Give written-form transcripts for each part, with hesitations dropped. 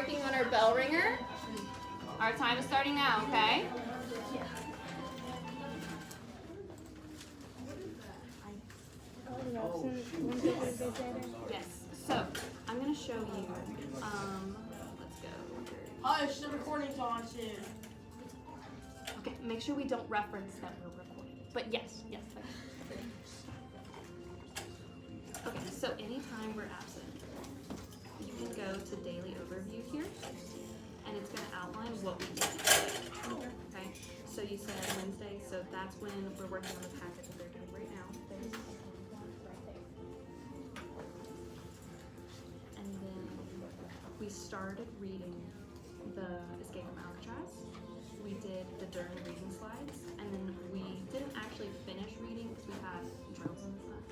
working on our bell ringer. Our time is starting now, okay? Yes. So I'm gonna show you. Let's go. Hush, the recording's on soon. Okay, make sure we don't reference that we're recording. But yes. Okay, so anytime we're absent, you can go to daily overview here, and it's gonna outline what we did. Okay, so you said Wednesday, so that's when we're working on the packet that they're doing right now. And then we started reading the Escape from Alcatraz. We did the during reading slides, and then we didn't actually finish reading because we had drills and stuff.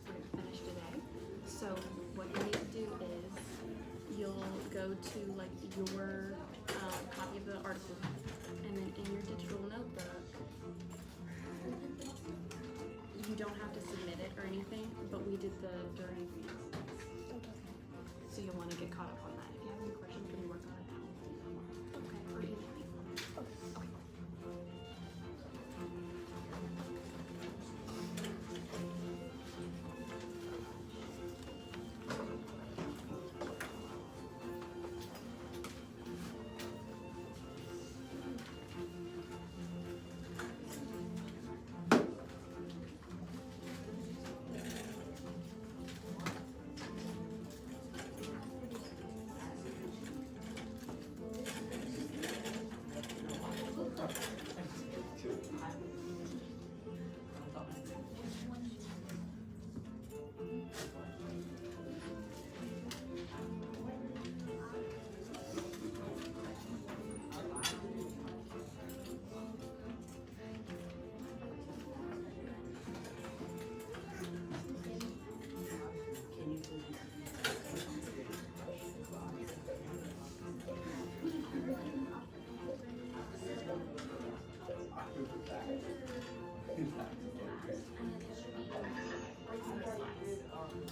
We're gonna finish today. So what you need to do is you'll go to like your copy of the article, and then in your digital notebook, you don't have to submit it or anything, but we did the during reading slides. So you'll want to get caught up on that. If you have any questions, we can work on it now. Okay, or email me. Okay.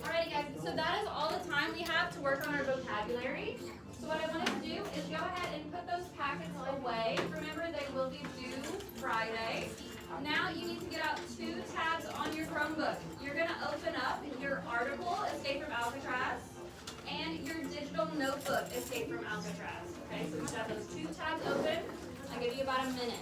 Alrighty guys, so that is all the time we have to work on our vocabulary. So what I want to do is go ahead and put those packets away. Remember, they will be due Friday. Now you need to get out 2 tabs on your Chromebook. You're going to open up your article, Escape from Alcatraz, and your digital notebook, Escape from Alcatraz. Okay, so we should have those 2 tabs open. I'll give you about a minute.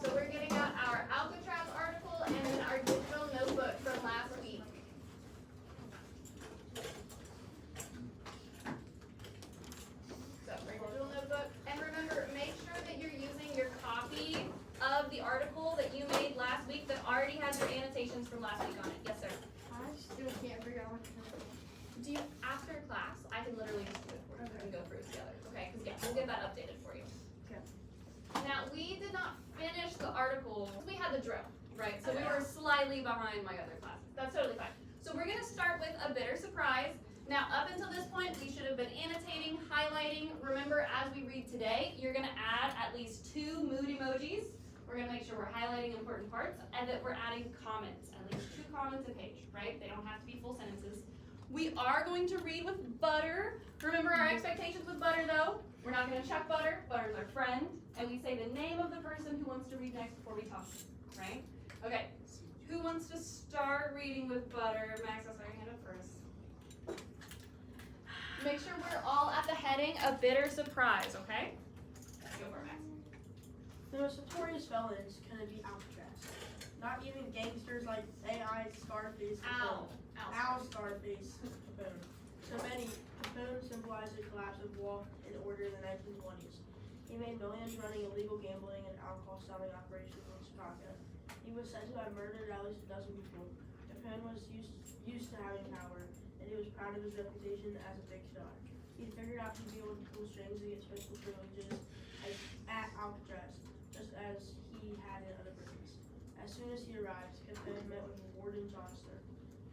So we're getting out our Alcatraz article and then our digital notebook from last week. So for your digital notebook, and remember, make sure that you're using your copy of the article that you made last week that already has your annotations from last week on it. Yes, sir. I still can't figure out what to do. Do you, after class, I can literally just do it for you and go through it together. Okay, because yeah, we'll get that updated for you. Okay. Now, we did not finish the article. We had the drill, right? So we were slightly behind my other classes. That's totally fine. So we're going to start with a bitter surprise. Now, up until this point, we should have been annotating, highlighting. Remember, as we read today, you're going to add at least 2 mood emojis. We're going to make sure we're highlighting important parts and that we're adding comments, at least 2 comments a page, right? They don't have to be full sentences. We are going to read with butter. Remember our expectations with butter, though. We're not going to check butter. Butter's our friend. And we say the name of the person who wants to read next before we talk, right? Okay. Who wants to start reading with butter? Max, I'll start your hand up first. Make sure we're all at the heading of bitter surprise, okay? Go for it, Max. The most notorious felons couldn't be Alcatraz. Not even gangsters like AI Scarface. Al Scarface Capone. So many, Capone symbolized the collapse of law and order in the 1920s. He made millions running illegal gambling and alcohol selling operations in Chicago. He was said to have murdered at least a dozen people. Capone was used to having power, and he was proud of his reputation as a big shot. He figured out he'd be able to pull strings and get special privileges at Alcatraz, just as he had in other prisons. As soon as he arrived, Capone met with Warden Johnston.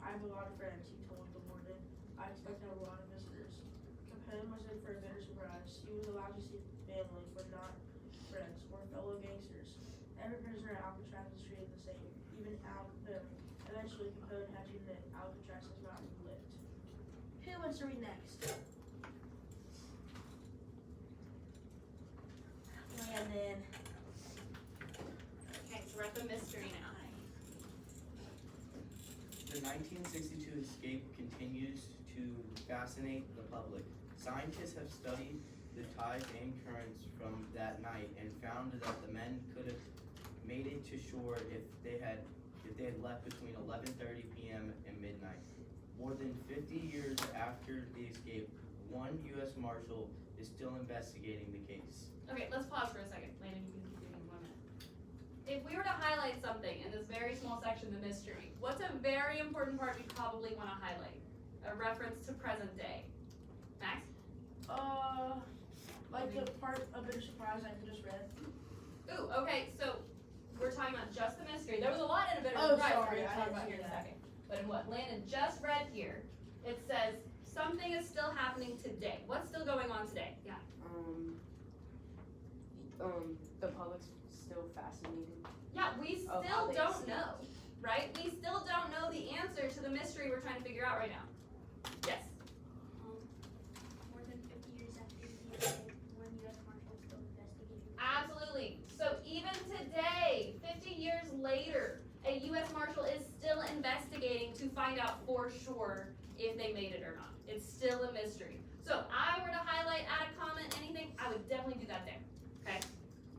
I have a lot of friends, he told the warden. I expect to have a lot of visitors. Capone was in for a bitter surprise. He was allowed to see family, but not friends or fellow gangsters. Every prisoner at Alcatraz was treated the same, even Al Capone. Eventually, Capone had to admit Alcatraz has not been lived. Who wants to read next? Landon. Okay, so we're at the mystery now. The 1962 escape continues to fascinate the public. Scientists have studied the tides and currents from that night and found that the men could have made it to shore if they had left between 11:30 p.m. and midnight. More than 50 years after the escape, one U.S. Marshal is still investigating the case. Okay, let's pause for a second. Landon, you can keep reading 1 minute. If we were to highlight something in this very small section, the mystery, what's a very important part we probably want to highlight? A reference to present day. Max? Like the part of Bitter Surprise I just read. Ooh, okay, so we're talking about just the mystery. There was a lot in a bit of Oh, surprise sorry, we're going to I talk didn't about see here in a that. second. But in what Landon just read here, it says something is still happening today. What's still going on today? Yeah. The public's still fascinated. Yeah, we Of still how they don't escaped. know, right? We still don't know the answer to the mystery we're trying to figure out right now. Yes. More than 50 years after the escape, one U.S. Marshal is still investigating. Absolutely. So even today, 50 years later, a U.S. Marshal is still investigating to find out for sure if they made it or not. It's still a mystery. So if I were to highlight, add a comment, anything, I would definitely do that there. Okay?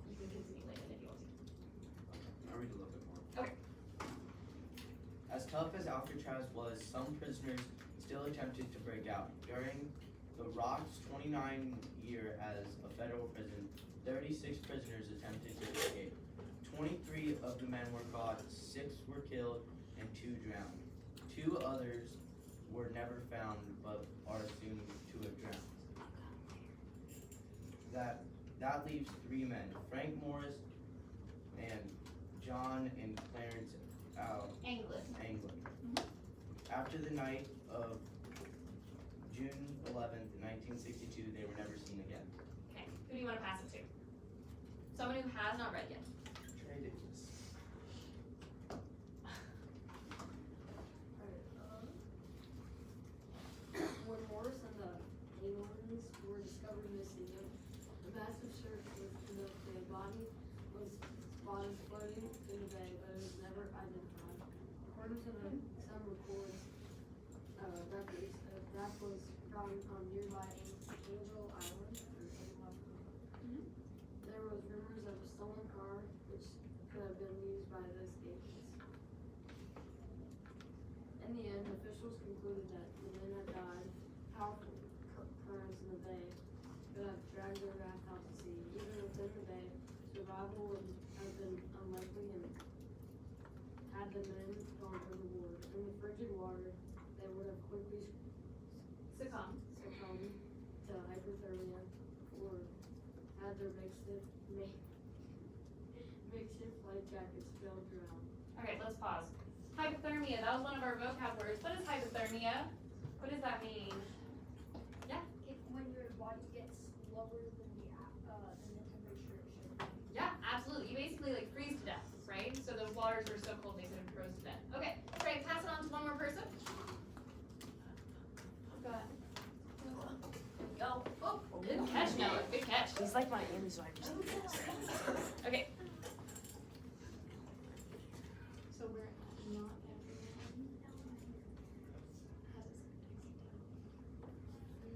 You can continue later if you want to. I'll read a little bit more. Okay. As tough as Alcatraz was, some prisoners still attempted to break out. During the Rock's 29-year as a federal prison, 36 prisoners attempted to escape. 23 of the men were caught, 6 were killed, and 2 drowned. 2 others were never found, but are assumed to have drowned. That leaves 3 men, Frank Morris and John and Clarence Anglin. After the night of June 11th, 1962, they were never seen again. Okay. Who do you want to pass it to? Someone who has not read yet. Trade it. When Morris and the Anglins were discovered missing, a massive search was conducted. Their body was spotted floating in the bay, but it was never identified. According to some records, records, that was found on nearby Angel Island. There was rumors of a stolen car, which could have been used by the escapees. In the end, officials concluded that the men had died. Powerful currents in the bay could have dragged their raft out to sea. Even within the bay, survival would have been unlikely, and had the men gone overboard in the frigid water, they would have quickly Succumb. succumbed to hypothermia, or had their makeshift life jackets failed to drown. Okay, let's pause. Hypothermia, that was one of our vocab words. What is hypothermia? What does that mean? Yeah? When your body gets lower than the temperature it should be. Yeah, absolutely. You basically like freeze to death, right? So the waters were so cold they could have froze to death. Okay, Craig, pass it on to one more person. Go ahead. Go. Oh, good catch, Noah. Good catch. He's like my Andy, so I just Okay. So we're not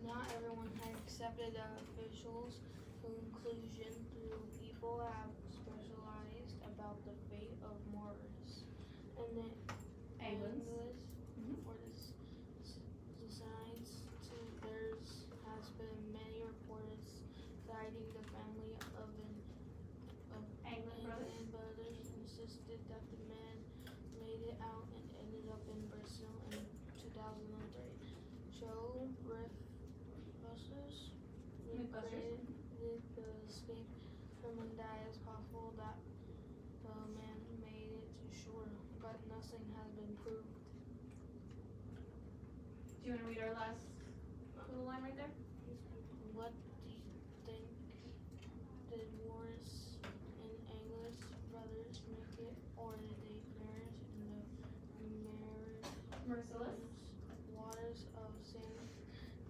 Not everyone had accepted the officials' conclusion. Through people have specialized about the fate of Morris and the Anglins. For the signs to there has been many reports citing the family of Anglin brothers. brothers insisted that the men made it out and ended up in Brazil in 2003. Joe Mythbusters Mythbusters. did the escape from and die as possible that the man made it to shore, but nothing has been proved. Do you want to read our last little line right there? What do you think? Did Morris and Angus brothers make it, or did they perish in the Merciless. waters of San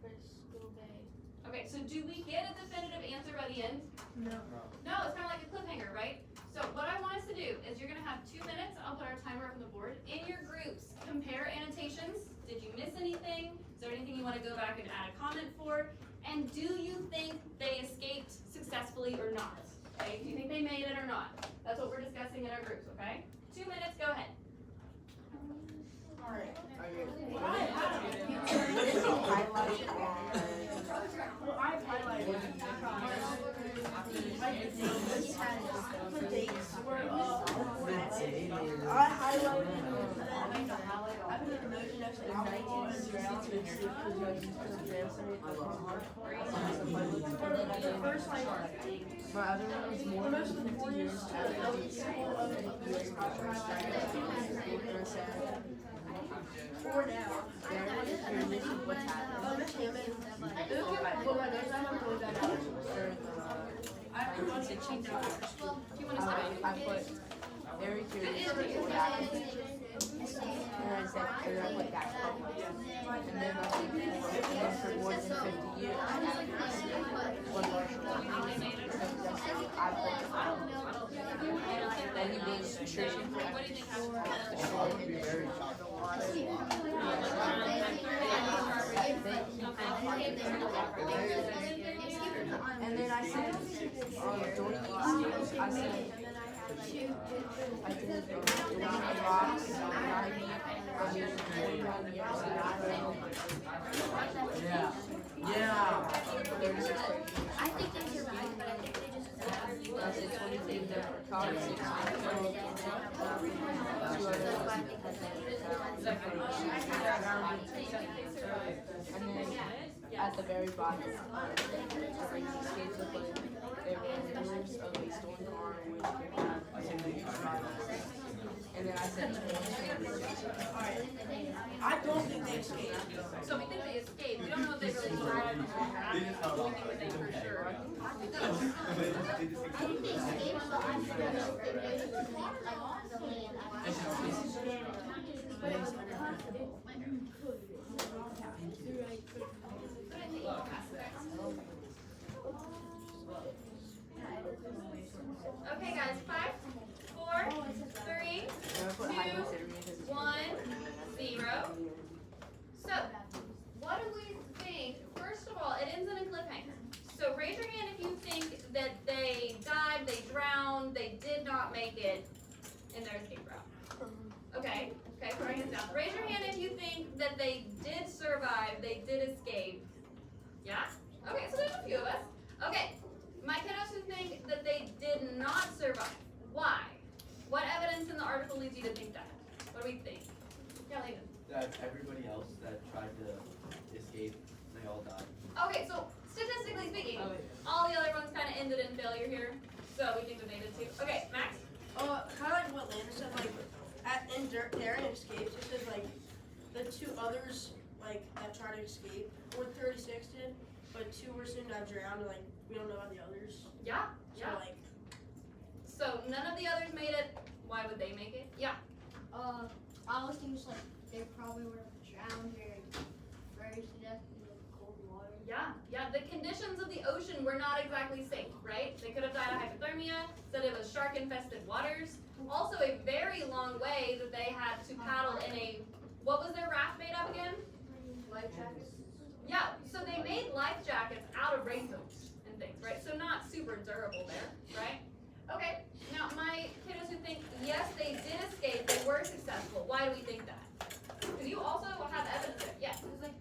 Francisco Bay? Okay, so do we get a definitive answer by the end? No. No, it's kind of like a cliffhanger, right? So what I want us to do is you're gonna have 2 minutes. I'll put our timer up on the board. In your groups, compare annotations. Did you miss anything? Is there anything you want to go back and add a comment for? And do you think they escaped successfully or not? Okay, do you think they made it or not? That's what we're discussing in our groups, okay? 2 minutes, go ahead. Alright. Okay. Well, I've highlighted like the dates were I highlighted I put an emoji next to alcohol and drown. The first like My other one was more the than most 50 important years symbol of the US for now. What's happening? Miss Hammond. Well, my next time I'm going back out. I have a bunch of cheat Do you want to start? I put very curious before that. And I said, and I put that quote. And then I said, for more than 50 years. One and he was searching for What do you think happened? the shore. Would be very chocolate. And then I said, during the escapes, I said, I did during the rocks, 90, I mean, 41 years ago. Yeah. Yeah. 36 I think they survived, but I think they just I said 23 there, college 6 and then at the very bottom, crazy escapes look like they were rumors of a stolen car in which they had. And then I said, I don't think they escaped. So we think they escaped. We don't know if they really survived. They just held We on. think they for sure. They just I think they escaped, but I'm still not sure if they like the land. But it was uncomfortable. Okay, guys, 5, 4, 3, and I put high consider me because it's 1, 0. So, what do we think? First of all, it ends in a cliffhanger. So raise your hand if you think that they died, they drowned, they did not make it in their escape route. Okay, put our hands down. Raise your hand if you think that they did survive, they did escape. Yeah? Okay, so there's a few of us. Okay, my kiddos who think that they did not survive. Why? What evidence in the article leads you to think that? What do we think? Yeah, Layden. that everybody else that tried to escape, they all died. Okay, so statistically speaking, all the other ones kind of ended in failure here. So we think that they did too. Okay, Max? Kind of like what Landon said, like, in Darren escapes, it says, like, the 2 others, like, that tried to escape, or 36 did, but 2 were soon got drowned, and, like, we don't know about the others. Yeah, So, yeah. like, So none of the others made it. Why would they make it? Yeah. I was thinking just like they probably were drowned or froze to death in the cold water. Yeah. The conditions of the ocean were not exactly safe, right? They could have died of hypothermia, said it was shark-infested waters. Also a very long way that they had to paddle in a, what was their raft made of again? Life jackets. Yeah, so they made life jackets out of raincoats and things, right? So not super durable there, right? Okay, now my kiddos who think, yes, they did escape, they were successful. Why do we think that? Because you also have evidence there. Yes. It's like,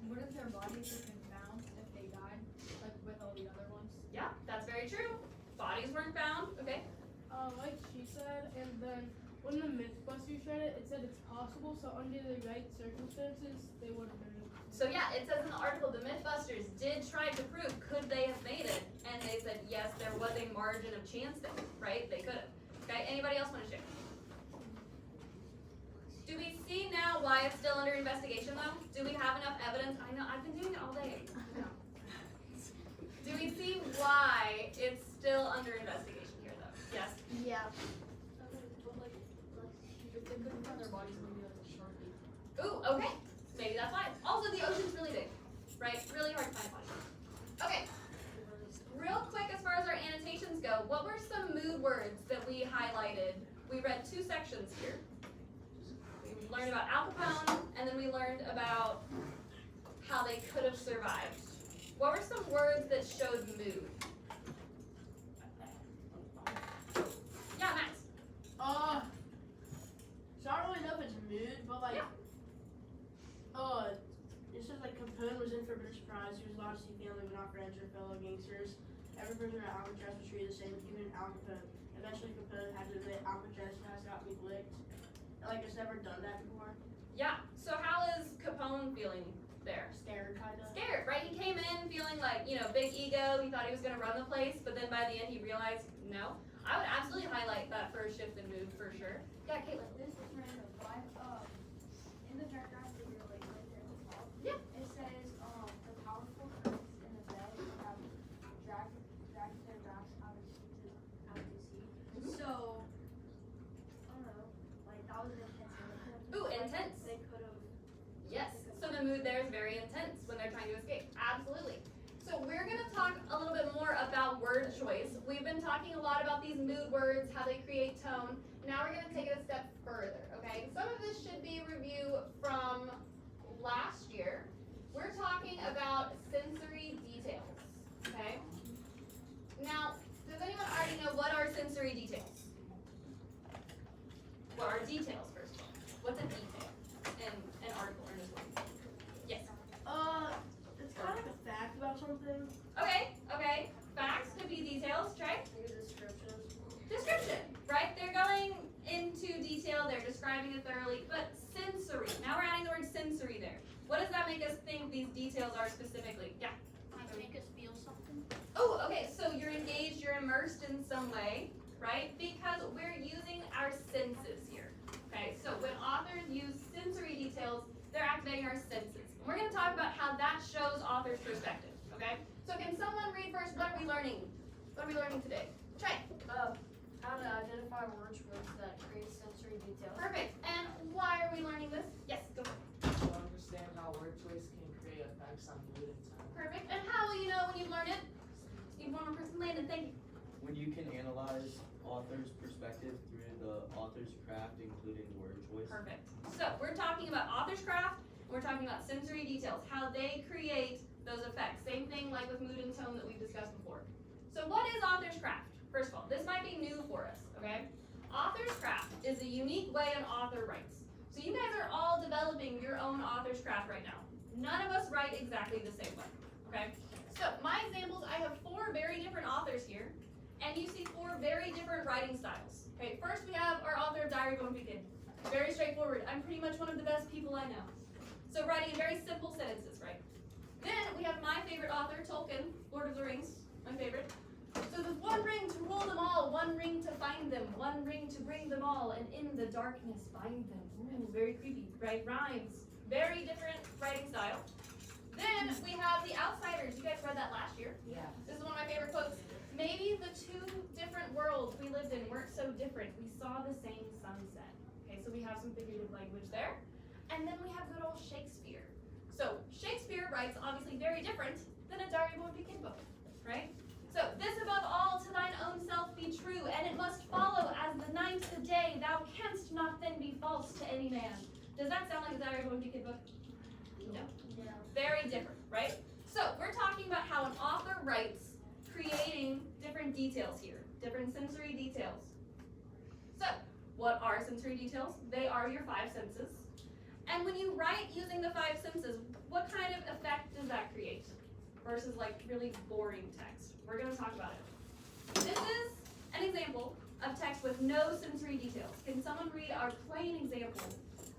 wouldn't their bodies have been found if they died, like with all the other ones? Yeah, that's very true. Bodies weren't found. Okay. Like she said, and then when the Mythbusters read it, it said it's possible, so under the right circumstances, they would have been. So yeah, it says in the article the Mythbusters did try to prove could they have made it, and they said yes, there was a margin of chance there, right? They could have. Okay. Anybody else want to share? Do we see now why why it's still under investigation though? Do we have enough evidence? I know, I've been doing it all day. Do we see why it's still under investigation here though? Yes? Yeah. If they couldn't find their bodies, maybe like a shark ate them. Ooh, okay. Maybe that's why. Also, the ocean's really big, right? Really hard to find bodies. Okay. Real quick, as far as our annotations go, what were some mood words that we highlighted? We read 2 sections here. We learned about Al Capone, and then we learned about how they could have survived. What were some words that showed mood? Yeah, Max. So I don't really know if it's mood, but like, it says like Capone was in for a bit of surprise. He was allowed to see family but not friends or fellow gangsters. Every prisoner at Alcatraz was treated the same, even Al Capone. Eventually, Capone had to admit Alcatraz has got me licked. And like, it's never done that before. Yeah. So how is Capone feeling there? Scared, kind of. Scared, right? He came in feeling like, big ego. He thought he was going to run the place, but then by the end he realized, no. I would absolutely highlight that first shift in mood for sure. Yeah, Caitlin. This is random, but in the paragraph that you're like right there at the top, Yeah. it says the powerful currents in the bay have dragged their rafts out to sea. So I don't know, like that was intense. Ooh, intense. They could have. Yes. So the mood there is very intense when they're trying to escape. Absolutely. So we're going to talk a little bit more about word choice. We've been talking a lot about these mood words, how they create tone. Now we're going to take it a step further, okay? Some of this should be a review from last year. We're talking about sensory details, okay? Now, does anyone already know what are sensory details? What are details, first of all? What's a detail in an article or in a story? Yes. It's kind of like a fact about something. Okay. Facts could be details, Trey. Like a description. Description, right? They're going into detail, they're describing it thoroughly, but sensory. Now we're adding the word sensory there. What does that make us think these details are specifically? Yeah. Might make us feel something. Oh, okay, so you're engaged, you're immersed in some way, right? Because we're using our senses here, okay? So when authors use sensory details, they're activating our senses. We're going to talk about how that shows author's perspective, okay? So can someone read first? What are we learning? What are we learning today? Trey. How to identify word choice that creates sensory details. Perfect. And why are we learning this? Yes, go for it. To understand how word choice can create effects on mood and tone. Perfect. And how will you know when you learn it? You one more person, Landon, thank you. When you can analyze author's perspective through the author's craft, including word choice. Perfect. So we're talking about author's craft, and we're talking about sensory details, how they create those effects. Same thing like with mood and tone that we've discussed before. So what is author's craft? First of all, this might be new for us, okay? Author's craft is a unique way an author writes. So you guys are all developing your own author's craft right now. None of us write exactly the same way, okay? So my examples, I have 4 very different authors here, and you see 4 very different writing styles. Okay, first we have our author of Diary of a Wimpy Kid. Very straightforward. I'm pretty much one of the best people I know. So writing in very simple sentences, right? Then we have my favorite author, Tolkien, Lord of the Rings, my favorite. So there's one ring to rule them all, one ring to find them, one ring to bring them all, and in the darkness find them. Ooh, very creepy, right? Rhymes. Very different writing style. Then we have The Outsiders. You guys read that last year. Yeah. This is one of my favorite quotes. Maybe the 2 different worlds we lived in weren't so different. We saw the same sunset. Okay, so we have some figurative language there. And then we have good old Shakespeare. So Shakespeare writes obviously very different than a Diary of a Wimpy Kid book, right? So this above all to thine own self be true, and it must follow as the night the day. Thou canst not then be false to any man. Does that sound like a Diary of a Wimpy Kid book? No. Yeah. Very different, right? So we're talking about how an author writes, creating different details here, different sensory details. So what are sensory details? They are your 5 senses. And when you write using the 5 senses, what kind of effect does that create versus like really boring text? We're going to talk about it. This is an example of text with no sensory details. Can someone read our plain example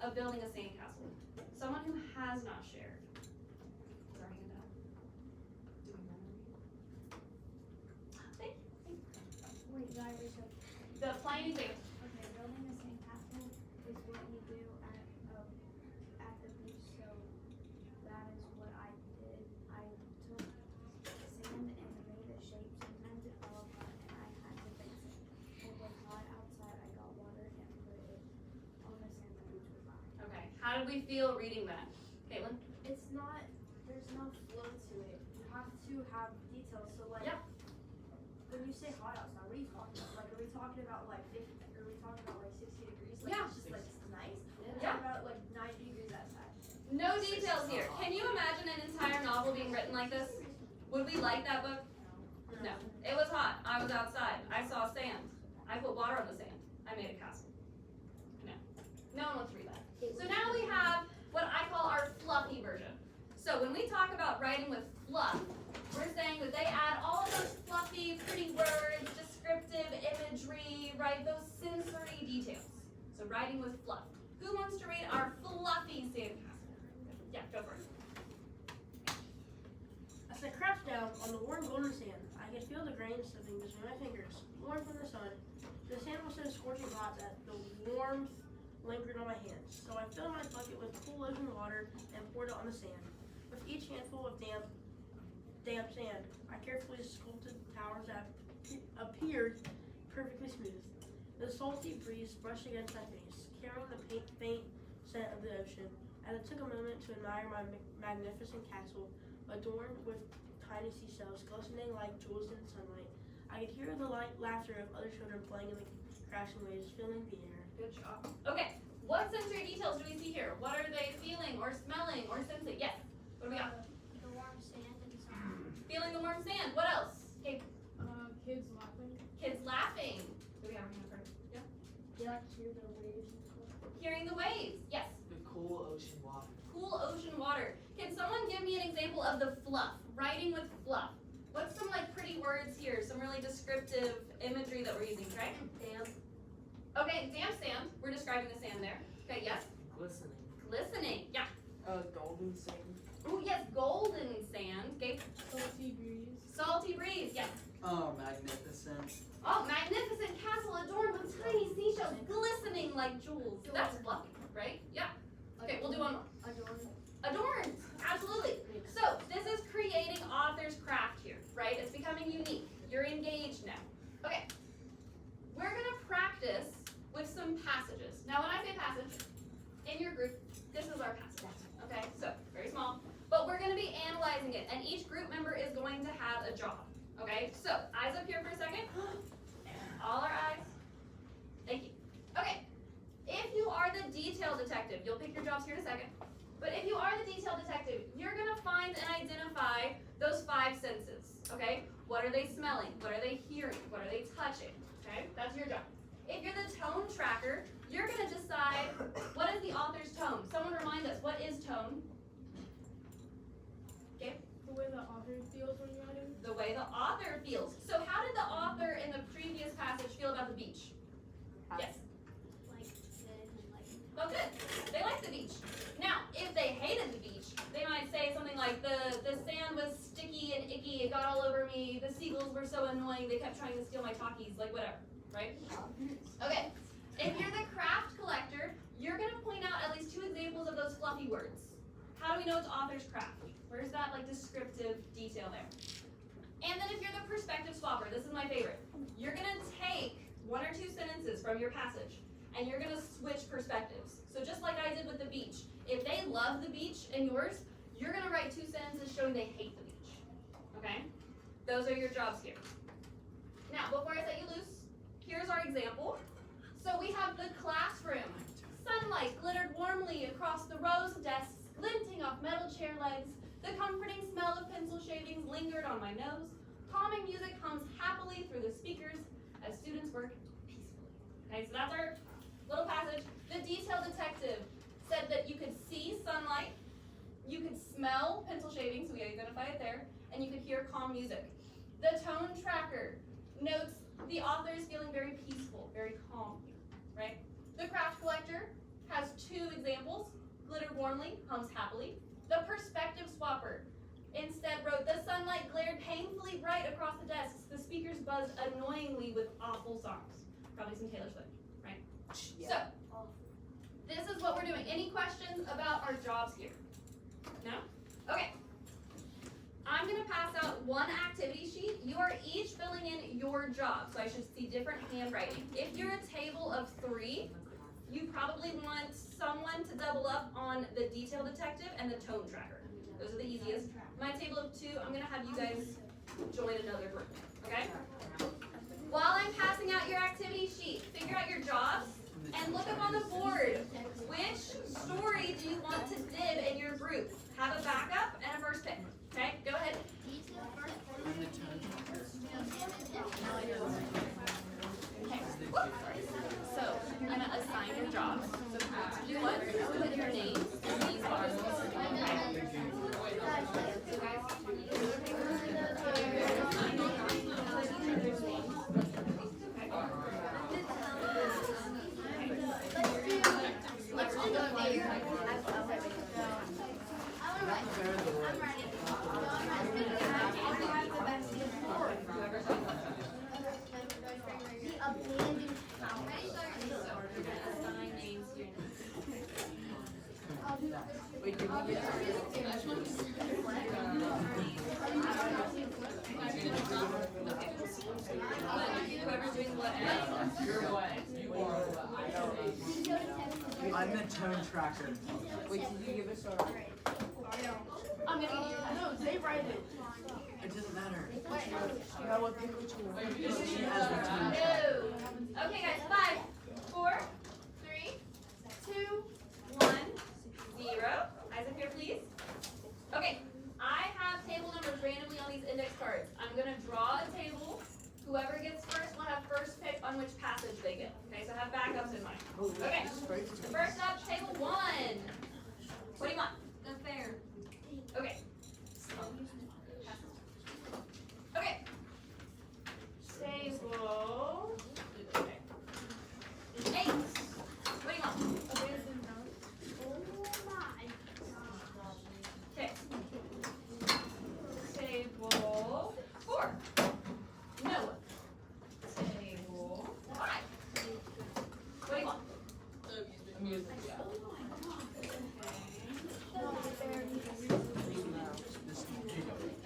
of building a sandcastle? Someone who has not shared. Is our hand out? Do we want to read? Thank you. Wait, guys, so The plain example. okay, building a sandcastle is what you do at did we feel reading that? Caitlin? It's not, there's no flow to it. You have to have details. So like, Yeah. when you say hot outside, what are you talking about? Like, are we talking about like 50, are we talking about like 60 degrees? Like, Yeah. it's just like, it's nice? We're Yeah. talking about like 90 degrees outside. No details here. Can you imagine an entire novel being written like this? Would we like that book? No. It was hot. I was outside. I saw sand. I put water on the sand. I made a castle. No. No one wants to read that. So now we have what I call our fluffy version. So when we talk about writing with fluff, we're saying that they add all of those fluffy, pretty words, descriptive imagery, right? Those sensory details. So writing with fluff. Who wants to read our fluffy sandcastle? Yeah, go for it. As I crouched down on the warm golden sand, I could feel the grains slipping between my fingers, warm from the sun. The sand was so scorching hot that the warmth lingered on my hands. So I filled my bucket with cool ocean water and poured it on the sand. With each handful of damp sand, I carefully sculpted towers that appeared perfectly smooth. The salty breeze brushed against my face, carrying the faint scent of the ocean. As I took a moment to admire my magnificent castle, adorned with tiny seashells glistening like jewels in sunlight, I could hear the light laughter of other children playing in the crashing waves, filling the air. Good job. Okay, what sensory details do we see here? What are they feeling or smelling or sensing? Yes. What do we got? The warm sand and the sun. Feeling the warm sand. What else? Okay, Kids laughing. kids laughing. Do we have a hand for it? Yeah. They like to hear the waves and stuff. Hearing the waves. Yes. The cool ocean water. Cool ocean water. Can someone give me an example of the fluff? Writing with fluff. What's some like pretty words here? Some really descriptive imagery that we're using, right? Damp. Okay, damp sand. We're describing the sand there. Okay, yes. Glistening. Glistening. Yeah. Golden sand. Oh yes, golden sand. Okay. Salty breeze. Salty breeze. Yes. Oh, magnificent. Oh, magnificent castle adorned with tiny seashells glistening like jewels. That's fluffy, right? Yeah. Okay, we'll do one more. Adorned. Absolutely. So this is creating author's craft here, right? It's becoming unique. You're engaged now. Okay. We're gonna practice with some passages. Now when I say passage, in your group, this is our passage. Okay, so very small. But we're gonna be analyzing it, and each group member is going to have a job. Okay, so eyes up here for a second. All our eyes. Thank you. Okay, if you are the detail detective, you'll pick your jobs here in a second. But if you are the detail detective, you're gonna find and identify those 5 senses. Okay, what are they smelling? What are they hearing? What are they touching? Okay, that's your job. If you're the tone tracker, you're gonna decide what is the author's tone. Someone remind us, what is tone? Okay. The way the author feels when you're writing. The way the author feels. So how did the author in the previous passage feel about the beach? Yes. Like they didn't like it. Oh, good. They liked the beach. Now, if they hated the beach, they might say something like, the sand was sticky and icky, it got all over me, the seagulls were so annoying, they kept trying to steal my Takis, like whatever, right? Okay. If you're the craft collector, you're going to point out at least 2 examples of those fluffy words. How do we know it's author's craft? Where's that like descriptive detail there? And then if you're the perspective swapper, this is my favorite. You're going to take 1 or 2 sentences from your passage and you're going to switch perspectives. So just like I did with the beach, if they love the beach in yours, you're going to write 2 sentences showing they hate the beach. Okay? Those are your jobs here. Now, before I set you loose, here's our example. So we have the classroom. Sunlight glittered warmly across the rows of desks, glinting off metal chair legs. The comforting smell of pencil shavings lingered on my nose. Calming music hums happily through the speakers as students work peacefully. Okay, so that's our little passage. The detail detective said that you could see sunlight, you could smell pencil shavings, so we identify it there, and you could hear calm music. The tone tracker notes the author is feeling very peaceful, very calm here, right? The craft collector has 2 examples. Glittered warmly, hums happily. The perspective swapper instead wrote, the sunlight glared painfully bright across the desks. The speakers buzzed annoyingly with awful songs. Probably some Taylor Swift, right? Yeah. So, this is what we're doing. Any questions about our jobs here? No? Okay. I'm going to pass out 1 activity sheet. You are each filling in your job, so I should see different handwriting. If you're a table of 3, you probably want someone to double up on the detail detective and the tone tracker. Those are the easiest. My table of 2, I'm gonna have you guys join another group, okay? While I'm passing out your activity sheet, figure out your jobs and look up on the board. Which story do you want to dib in your group? Have a backup and a first pick. Okay, go ahead. Okay. So I'm gonna assign your jobs. So do what? Put your names in these boxes. Let's do the figure. Wait, did we get Whoever's doing what? I'm the tone tracker. Wait, did you give us our... I'm gonna give you. No, they write it. It doesn't matter. No, what pick which one? She has the tone No. tracker. Okay, guys. 5, 4, 3, 2, 1, 0. Eyes up here, please. Okay. I have table numbers randomly on these index cards. I'm gonna draw a table. Whoever gets first will have first pick on which passage they get. Okay, so have backups in mind. Okay. First up, table 1. What do you want? The fair. Okay. Okay. Table. Okay. 8. What do you want? Okay. Table 4. Noah. Table 5. What do you want? Music, yeah.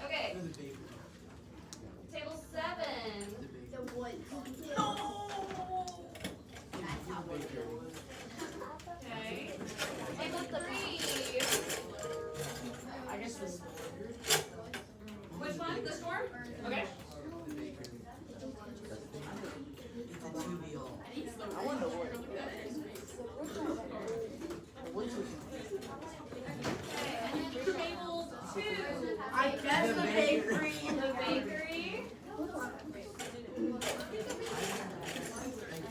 Okay. Table 7. The woods. Okay. Table 3. I guess this... Which one? The storm? Okay. It's a tubial. I wonder what... What's it? Okay. And then table 2. I guess the bakery. The bakery.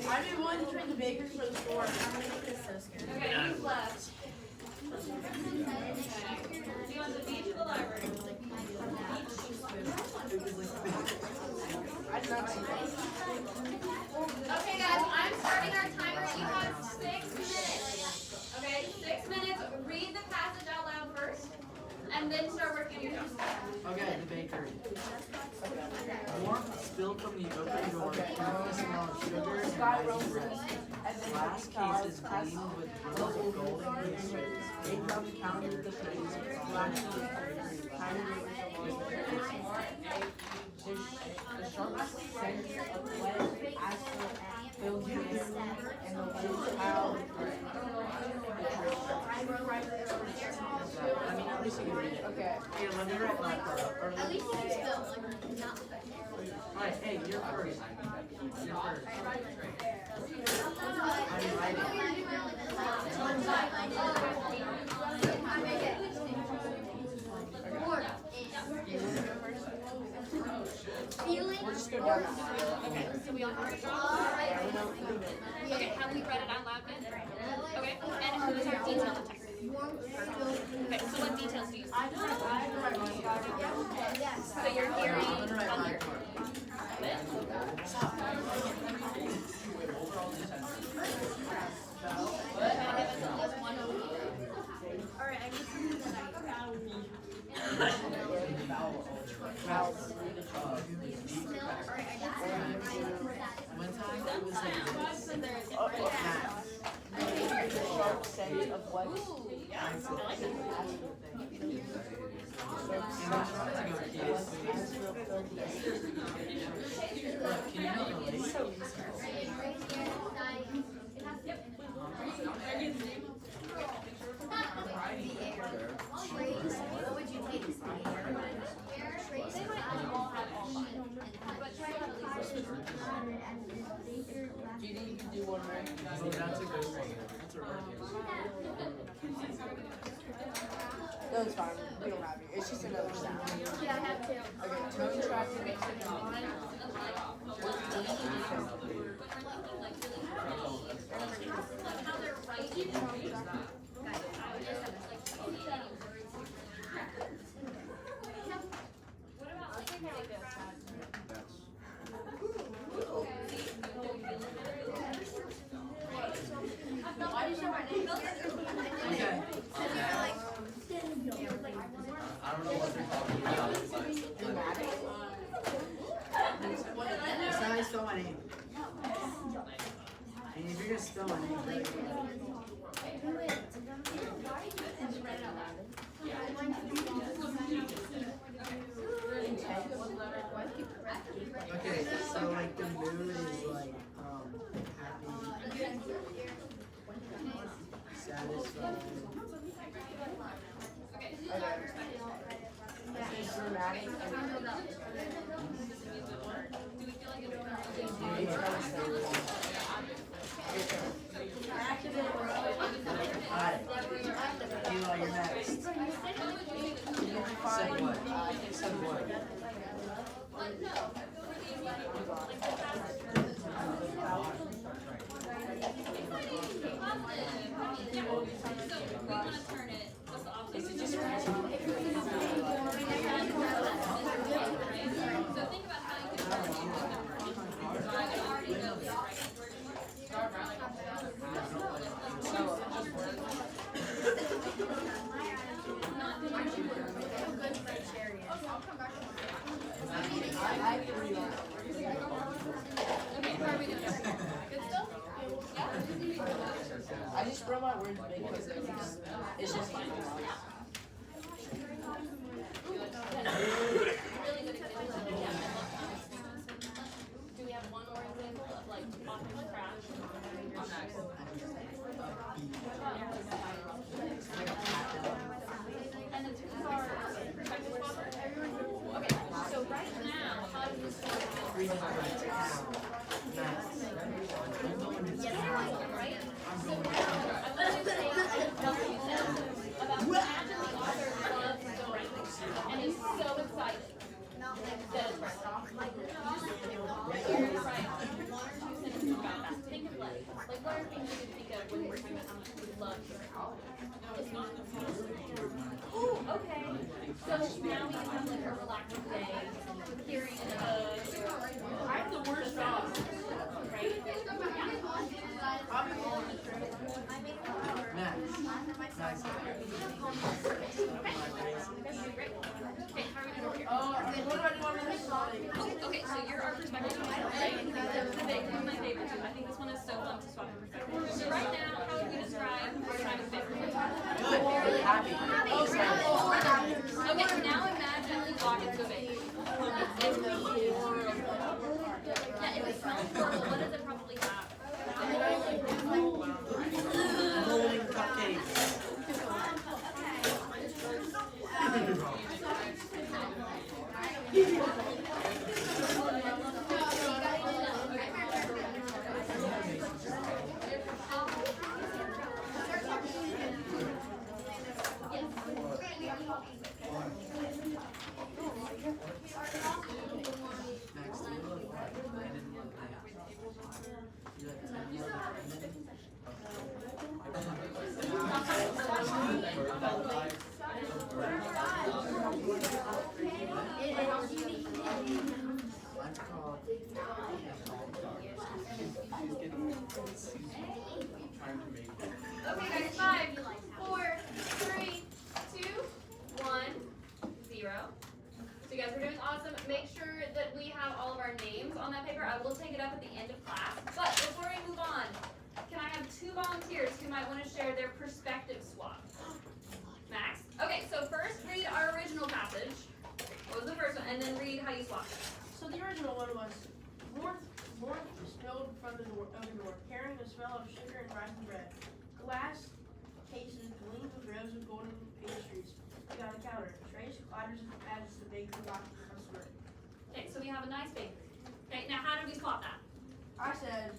I've been wanting to trade the bakers for the store. Okay, who's left? Okay. Do you want the beach or the library? I did not see that. Okay, guys, I'm starting our timer. You have 6 minutes. Okay, 6 minutes. Read the passage out loud first, and then start working on your jobs. Okay, the bakery. Warmth spilled from the open door, carrying a smell of sugar and rising bread. Glass cases gleamed with rows of golden pastries. Eight on the counter with the pennies, flashing with tiny rivers of oil. The sharp scent of wet asphalt filled the air, and the wind howled. I mean, at least you can read it. Okay. Here, let me write my part. Or At least you can spell, like, not the best. Alright, hey, you're first. You're first. I'm writing. Feeling. We'll just go down that. Okay, so we all have our jobs? Okay, have we read it out loud then? Okay, and who is our detail detective? Okay, so what details do you see? So you're hearing I'm gonna write my thunder. part. One time it was like Sharp scent of what? Can you relate? No, it's fine. We don't have it. It's just another sound. Yeah, I have two. Okay, tone tracking. How they're writing. What about like Why do you say my name? Okay. I don't know what they're talking about. That's how I spell my name. And if you're gonna spell my name, okay, so like the mood is like happy, satisfied. Dramatic. Alright. Neal, you're next. Said what? Said what? Is it just so think about how you can I would already know this, Okay, how are we doing? Good still? Yeah? I just wrote my words big because it's just Really good example. Do we have one more example of like off from scratch? And the two are perspective swappers? Okay, so right now, how do you sort this? Yes, right? So now, I want you to say about what you said about imagine the author loves going and he's so excited that it's right. You're right. One or two sentences about that. Think of like what are things you can think of when we're talking about how much we love hearing? It's not. Ooh, okay. So now we can have like a relaxing day, hearing I have the worst job. right? Max. Max. Okay, how are we doing over here? What do I do on this side? Oh, okay, so you're our perspective. The big one, my favorite too. I think this one is so fun to swap in perspective. So right now, how would you describe Simon's favorite? Good. Happy. Okay, now imagine we walk into a bakery. It's horrible. Yeah, if it smells horrible, what does it probably have? Golden cupcakes. Max, do you look like I didn't look like you Mine's called Trying to make it. Okay, guys, 5, 4, 3, 2, 1, 0. So you guys are doing awesome. Make sure that we have all of our names on that paper. I will take it up at the end of class. But before we move on, can I have 2 volunteers who might want to share their perspective swap? Max? Okay, so first read our original passage. What was the first one? And then read how you swapped it. So the original one was warmth spilled from the door, carrying the smell of sugar and rising bread. Glass cases gleamed with rows of golden pastries on the counter. Trays clatters as the baker watched the customer. Okay, so we have a nice bakery. Okay, now how did we swap that? I said,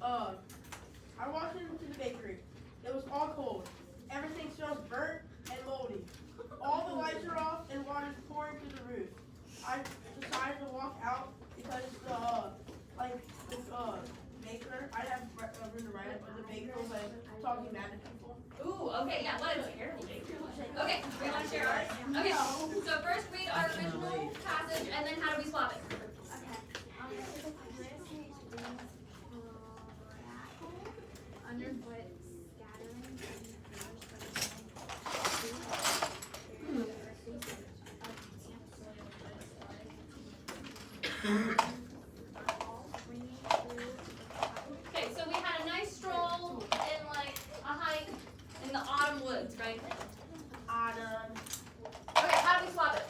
I walked into the bakery. Ooh, okay, yeah, what a terrible name. Okay, we want to share ours? Okay, so first read our original passage, and then how do we swap it? Underfoot scattering Okay, so we had a nice stroll in like a hike in the autumn woods, right? Autumn. Okay, how do we swap it?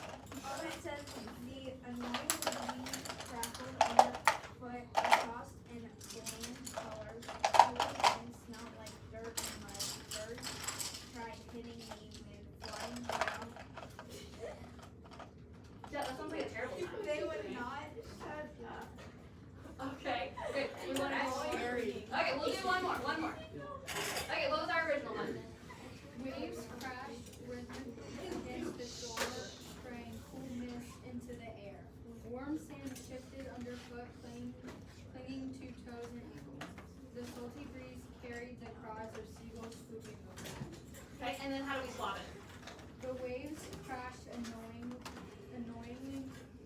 It says the annoying weed crackled underfoot across in bland colors. And smelled like dirt and mud. Birds tried hitting me with flying down. Yeah, that sounds like a terrible time. They would not shut up. Okay, great. We want to Okay, we'll do one more. Okay, what was our original one? Waves crashed against the shore, spraying cool mist into the air. Warm sand shifted underfoot, clinging to toes and ankles. The salty breeze carried the cries of seagulls swooping over. Okay, and then how do we swap it? The waves crashed annoyingly,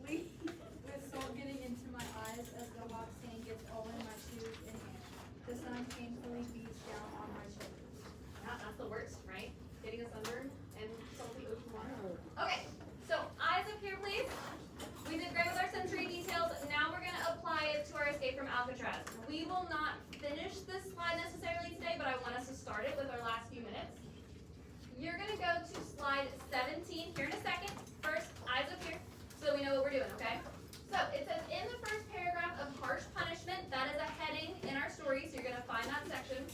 with salt getting into my eyes as the hot sand gets all in my shoes and hair. The sun painfully beats down on my shoulders. Yeah, that's the worst, right? Getting a sunburn and salty ocean water. Okay, so eyes up here, please. We did great with our sensory details. Now we're gonna apply it to our escape from Alcatraz. We will not finish this slide necessarily today, but I want us to start it with our last few minutes. You're gonna go to slide 17 here in a second. First, eyes up here, so we know what we're doing, okay? So it says in the first paragraph of harsh punishment, that is a heading in our story, so you're gonna find that section.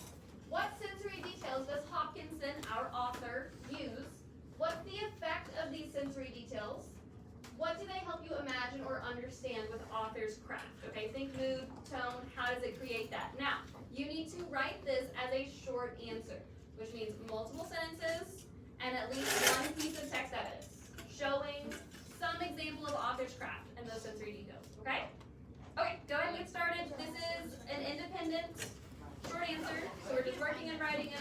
What sensory details does Hopkinson, our author, use? What's the effect of these sensory details? What do they help you imagine or understand with author's craft? Okay, think mood, tone, how does it create that? Now, you need to write this as a short answer, which means multiple sentences and at least one piece of text evidence showing some example of author's craft and those sensory details, okay? Okay, go ahead and get started. This is an independent short answer, so we're just working and writing